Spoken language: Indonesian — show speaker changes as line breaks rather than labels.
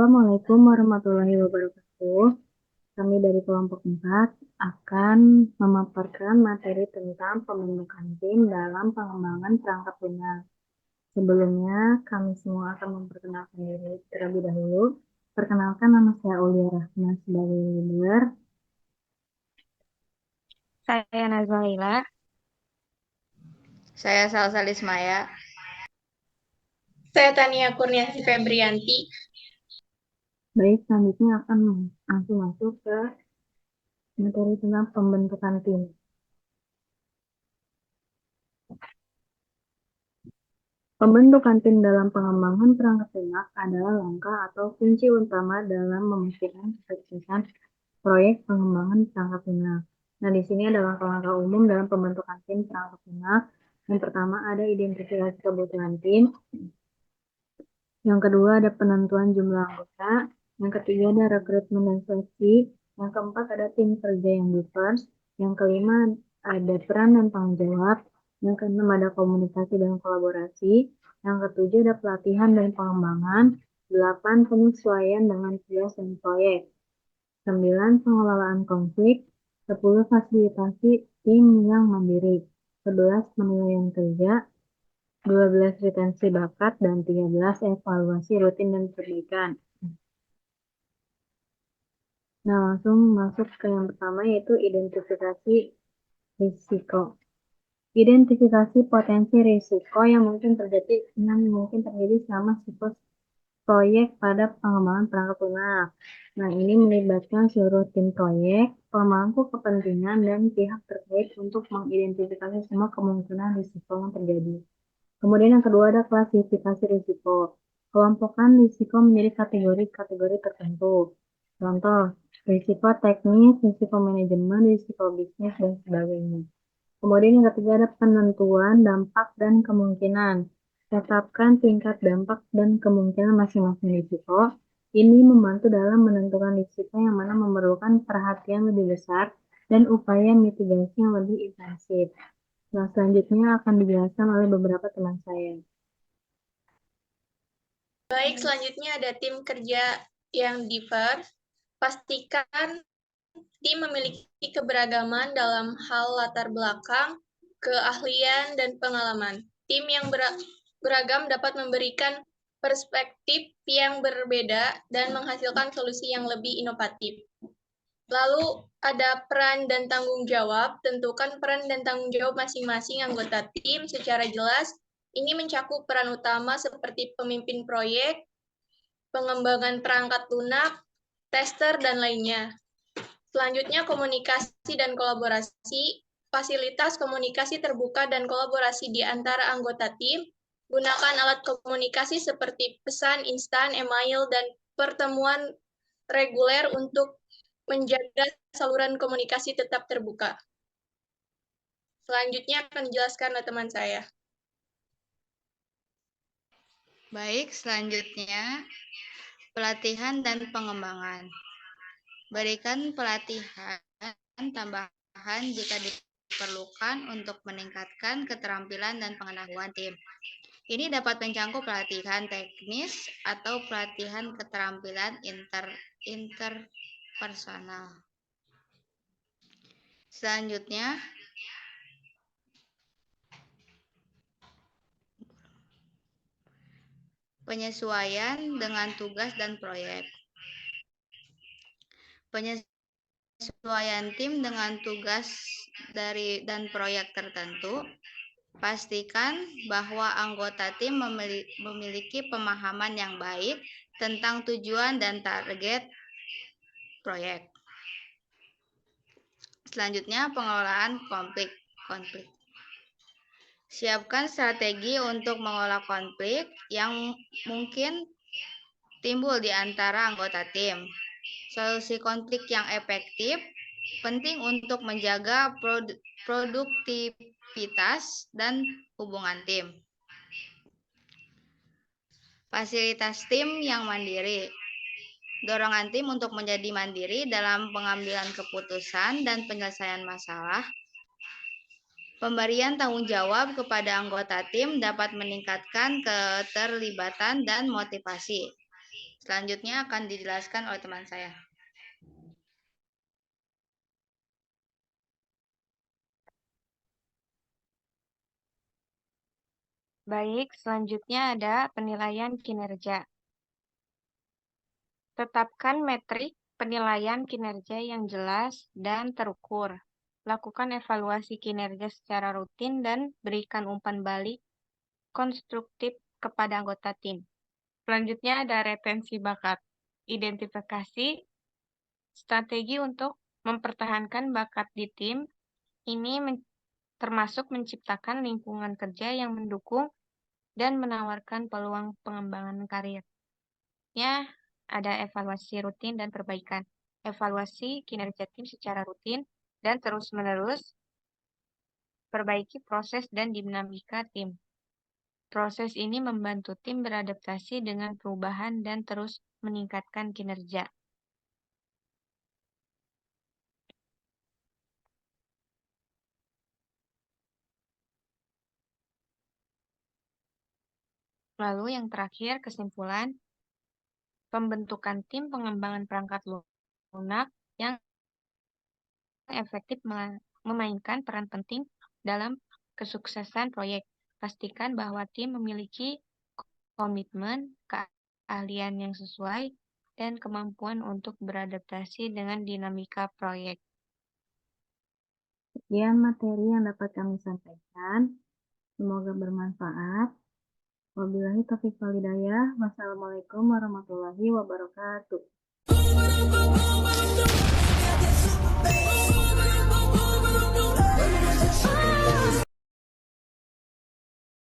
Assalamualaikum warahmatullahi wabarakatuh. Kami dari kelompok 4 akan memaparkan materi tentang pembentukan tim dalam pengembangan perangkat lunak. Sebelumnya, kami semua akan memperkenalkan diri terlebih dahulu. Perkenalkan, nama saya Aulia Rahma sebagai leader.
Saya Nazwa Lila.
Saya Salsa Lismaya.
Saya Tania Kurniasi Febrianti.
Baik, selanjutnya akan langsung masuk ke materi tentang pembentukan tim. Pembentukan tim dalam pengembangan perangkat lunak adalah langkah atau kunci utama dalam memastikan kesuksesan proyek pengembangan perangkat lunak. Nah, di sini ada langkah-langkah umum dalam pembentukan tim perangkat lunak. Yang pertama ada identifikasi kebutuhan tim. Yang kedua ada penentuan jumlah anggota. Yang ketiga ada rekrutmen dan seleksi. Yang keempat ada tim kerja yang diverse. Yang kelima ada peran dan tanggung jawab. Yang keenam ada komunikasi dan kolaborasi. Yang ketujuh ada pelatihan dan pengembangan. 8 penyesuaian dengan tugas dan proyek. 9 pengelolaan konflik. 10 fasilitasi tim yang mandiri. 11 penilaian kerja. 12 retensi bakat, dan 13 evaluasi rutin dan perbaikan. Nah, langsung masuk ke yang pertama, yaitu identifikasi risiko. Identifikasi potensi risiko yang mungkin terjadi selama siklus proyek pada pengembangan perangkat lunak. Nah, ini melibatkan seluruh tim proyek, pemangku kepentingan, dan pihak terkait untuk mengidentifikasi semua kemungkinan risiko yang terjadi. Kemudian yang kedua ada klasifikasi risiko. Kelompokan risiko menjadi kategori-kategori tertentu. Contoh, risiko teknis, risiko manajemen, risiko bisnis, dan sebagainya. Kemudian yang ketiga ada penentuan dampak dan kemungkinan. Tetapkan tingkat dampak dan kemungkinan masing-masing risiko. Ini membantu dalam menentukan risiko yang mana memerlukan perhatian lebih besar dan upaya mitigasi yang lebih intensif. Nah, selanjutnya akan dijelaskan oleh beberapa teman saya.
Baik, selanjutnya ada tim kerja yang diverse. Pastikan tim memiliki keberagaman dalam hal latar belakang, keahlian, dan pengalaman. Tim yang beragam dapat memberikan perspektif yang berbeda dan menghasilkan solusi yang lebih inovatif. Lalu ada peran dan tanggung jawab. Tentukan peran dan tanggung jawab masing-masing anggota tim secara jelas. Ini mencakup peran utama seperti pemimpin proyek, pengembangan perangkat lunak, tester, dan lainnya. Selanjutnya komunikasi dan kolaborasi. Fasilitas komunikasi terbuka dan kolaborasi di antara anggota tim. Gunakan alat komunikasi seperti pesan instan, email, dan pertemuan reguler untuk menjaga saluran komunikasi tetap terbuka. Selanjutnya akan dijelaskan oleh teman saya.
Baik, selanjutnya pelatihan dan pengembangan. Berikan pelatihan tambahan jika diperlukan untuk meningkatkan keterampilan dan pengetahuan tim. Ini dapat mencakup pelatihan teknis atau pelatihan keterampilan interpersonal. Selanjutnya, penyesuaian dengan tugas dan proyek. Penyesuaian tim dengan tugas dan proyek tertentu. Pastikan bahwa anggota tim memiliki pemahaman yang baik tentang tujuan dan target proyek. Selanjutnya, pengelolaan konflik. Siapkan strategi untuk mengolah konflik yang mungkin timbul di antara anggota tim. Solusi konflik yang efektif penting untuk menjaga produktivitas dan hubungan tim. Fasilitas tim yang mandiri. Dorongan tim untuk menjadi mandiri dalam pengambilan keputusan dan penyelesaian masalah. Pemberian tanggung jawab kepada anggota tim dapat meningkatkan keterlibatan dan motivasi. Selanjutnya akan dijelaskan oleh teman saya.
Baik, selanjutnya ada penilaian kinerja. Tetapkan metrik penilaian kinerja yang jelas dan terukur. Lakukan evaluasi kinerja secara rutin dan berikan umpan balik konstruktif kepada anggota tim. Selanjutnya ada retensi bakat. Identifikasi strategi untuk mempertahankan bakat di tim. Ini termasuk menciptakan lingkungan kerja yang mendukung dan menawarkan peluang pengembangan karir. Ya, ada evaluasi rutin dan perbaikan. Evaluasi kinerja tim secara rutin dan terus-menerus perbaiki proses dan dinamika tim. Proses ini membantu tim beradaptasi dengan perubahan dan terus meningkatkan kinerja. Lalu yang terakhir, kesimpulan. Pembentukan tim pengembangan perangkat lunak yang efektif memainkan peran penting dalam kesuksesan proyek. Pastikan bahwa tim memiliki komitmen, keahlian yang sesuai, dan kemampuan untuk beradaptasi dengan dinamika proyek.
Sekian materi yang dapat kami sampaikan. Semoga bermanfaat. Wabillahi taufiq wal hidayah. Wassalamualaikum warahmatullahi wabarakatuh.